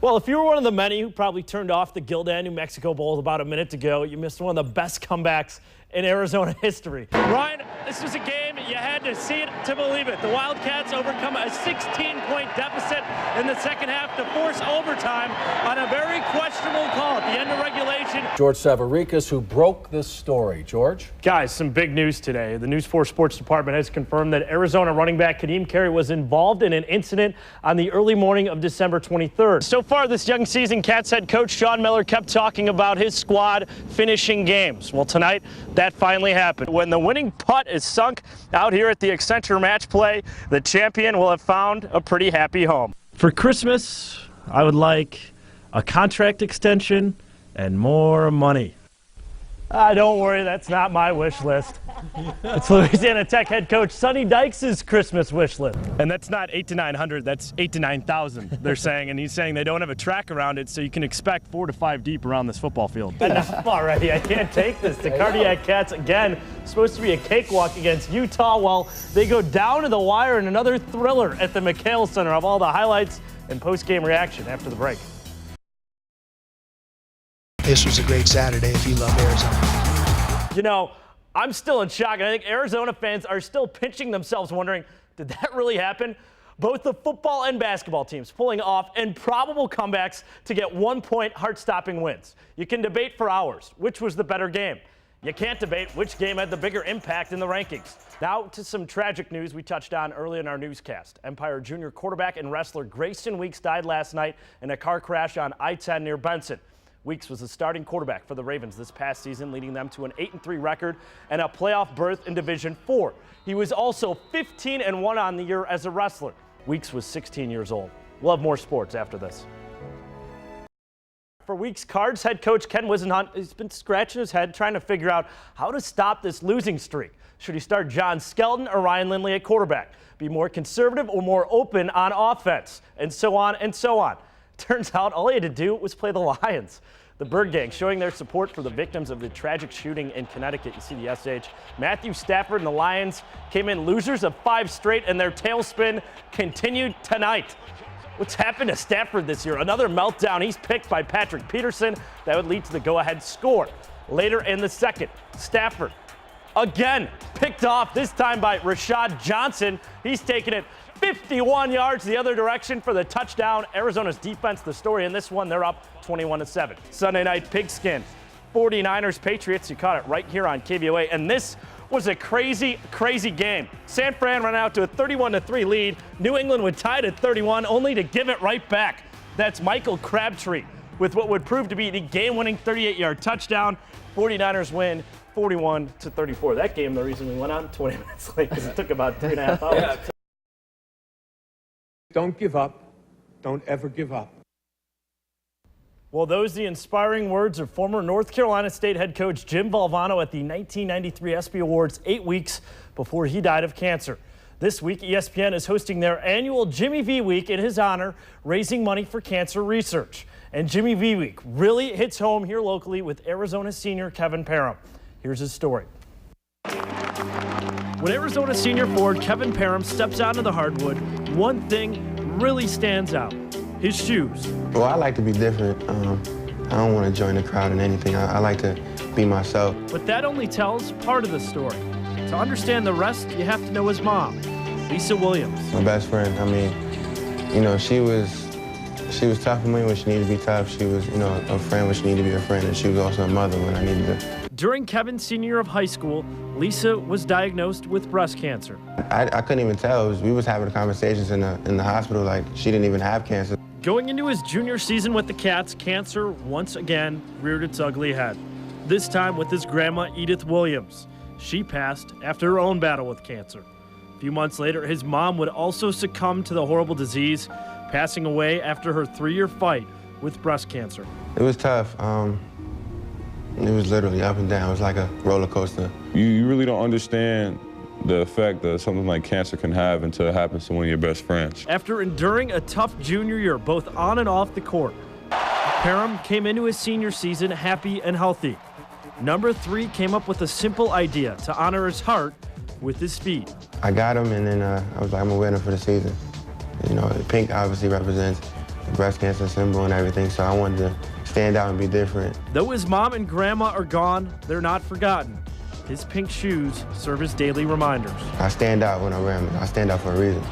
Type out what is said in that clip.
Well, if you were one of the many who probably turned off the Gildan New Mexico Bowl about a minute ago, you missed one of the best comebacks in Arizona history. Ryan, this was a game you had to see it to believe it. The Wildcats overcome a 16-point deficit in the second half to force overtime on a very questionable call at the end of regulation. George Savaricas, who broke this story. George? Guys, some big news today. The News 4 Sports Department has confirmed that Arizona running back Kadeem Carey was involved in an incident on the early morning of December 23rd. So far this young season, Cats head coach Sean Miller kept talking about his squad finishing games. Well, tonight, that finally happened. When the winning putt is sunk out here at the Accenture match play, the champion will have found a pretty happy home. For Christmas, I would like a contract extension and more money. Don't worry, that's not my wish list. It's Louisiana Tech head coach Sonny Dykes' Christmas wish list. And that's not 8 to 900, that's 8 to 9,000, they're saying. And he's saying they don't have a track around it, so you can expect 4 to 5 deep around this football field. Enough already, I can't take this. The Cardiac Cats, again, supposed to be a cakewalk against Utah. Well, they go down to the wire in another thriller at the McHale Center. Of all the highlights and post-game reaction after the break. This was a great Saturday if you love Arizona. You know, I'm still in shock. I think Arizona fans are still pinching themselves wondering, did that really happen? Both the football and basketball teams pulling off improbable comebacks to get 1-point heart-stopping wins. You can debate for hours which was the better game. You can't debate which game had the bigger impact in the rankings. Now to some tragic news we touched on early in our newscast. Empire Junior quarterback and wrestler Grayson Weeks died last night in a car crash on I-10 near Benson. Weeks was the starting quarterback for the Ravens this past season, leading them to an 8-3 record and a playoff berth in Division IV. He was also 15-1 on the year as a wrestler. Weeks was 16 years old. We'll have more sports after this. For Weeks, Cards head coach Ken Whisenhunt has been scratching his head trying to figure out how to stop this losing streak. Should he start John Skelton or Ryan Lindley at quarterback? Be more conservative or more open on offense? And so on and so on. Turns out all he had to do was play the Lions. The Bird Gang showing their support for the victims of the tragic shooting in Connecticut. You see the SH. Matthew Stafford and the Lions came in losers of 5 straight, and their tailspin continued tonight. What's happened to Stafford this year? Another meltdown. He's picked by Patrick Peterson. That would lead to the go-ahead score. Later in the second, Stafford again picked off, this time by Rashad Johnson. He's taken it 51 yards the other direction for the touchdown. Arizona's defense, the story in this one, they're up 21-7. Sunday night pigskin, 49ers Patriots. You caught it right here on KVOA. And this was a crazy, crazy game. San Fran ran out to a 31-3 lead. New England would tie it at 31, only to give it right back. That's Michael Crabtree with what would prove to be the game-winning 38-yard touchdown. 49ers win 41-34. That game, the reason we went on 20 minutes late, because it took about 2.5 hours. Yeah. Don't give up. Don't ever give up. Well, those are the inspiring words of former North Carolina State head coach Jim Valvano at the 1993 ESPY Awards 8 weeks before he died of cancer. This week, ESPN is hosting their annual Jimmy V Week in his honor, raising money for cancer research. And Jimmy V Week really hits home here locally with Arizona senior Kevin Parham. Here's his story. When Arizona senior forward Kevin Parham steps onto the hardwood, one thing really stands out: his shoes. Well, I like to be different. I don't want to join the crowd in anything. I like to be myself. But that only tells part of the story. To understand the rest, you have to know his mom, Lisa Williams. My best friend, I mean, you know, she was tough for me when she needed to be tough. She was, you know, a friend when she needed to be a friend, and she was also a mother when I needed her. During Kevin's senior year of high school, Lisa was diagnosed with breast cancer. I couldn't even tell. We was having conversations in the hospital like she didn't even have cancer. Going into his junior season with the Cats, cancer once again reared its ugly head. This time with his grandma, Edith Williams. She passed after her own battle with cancer. A few months later, his mom would also succumb to the horrible disease, passing away after her 3-year fight with breast cancer. It was tough. It was literally up and down. It was like a roller coaster. You really don't understand the effect that something like cancer can have until it happens to one of your best friends. After enduring a tough junior year, both on and off the court, Parham came into his senior season happy and healthy. Number 3 came up with a simple idea to honor his heart with his speed. I got him, and then I was like, I'm a winner for the season. You know, pink obviously represents breast cancer symbol and everything, so I wanted to stand out and be different. Though his mom and grandma are gone, they're not forgotten. His pink shoes serve as daily reminders. I stand out when I wear them. I stand out for a reason.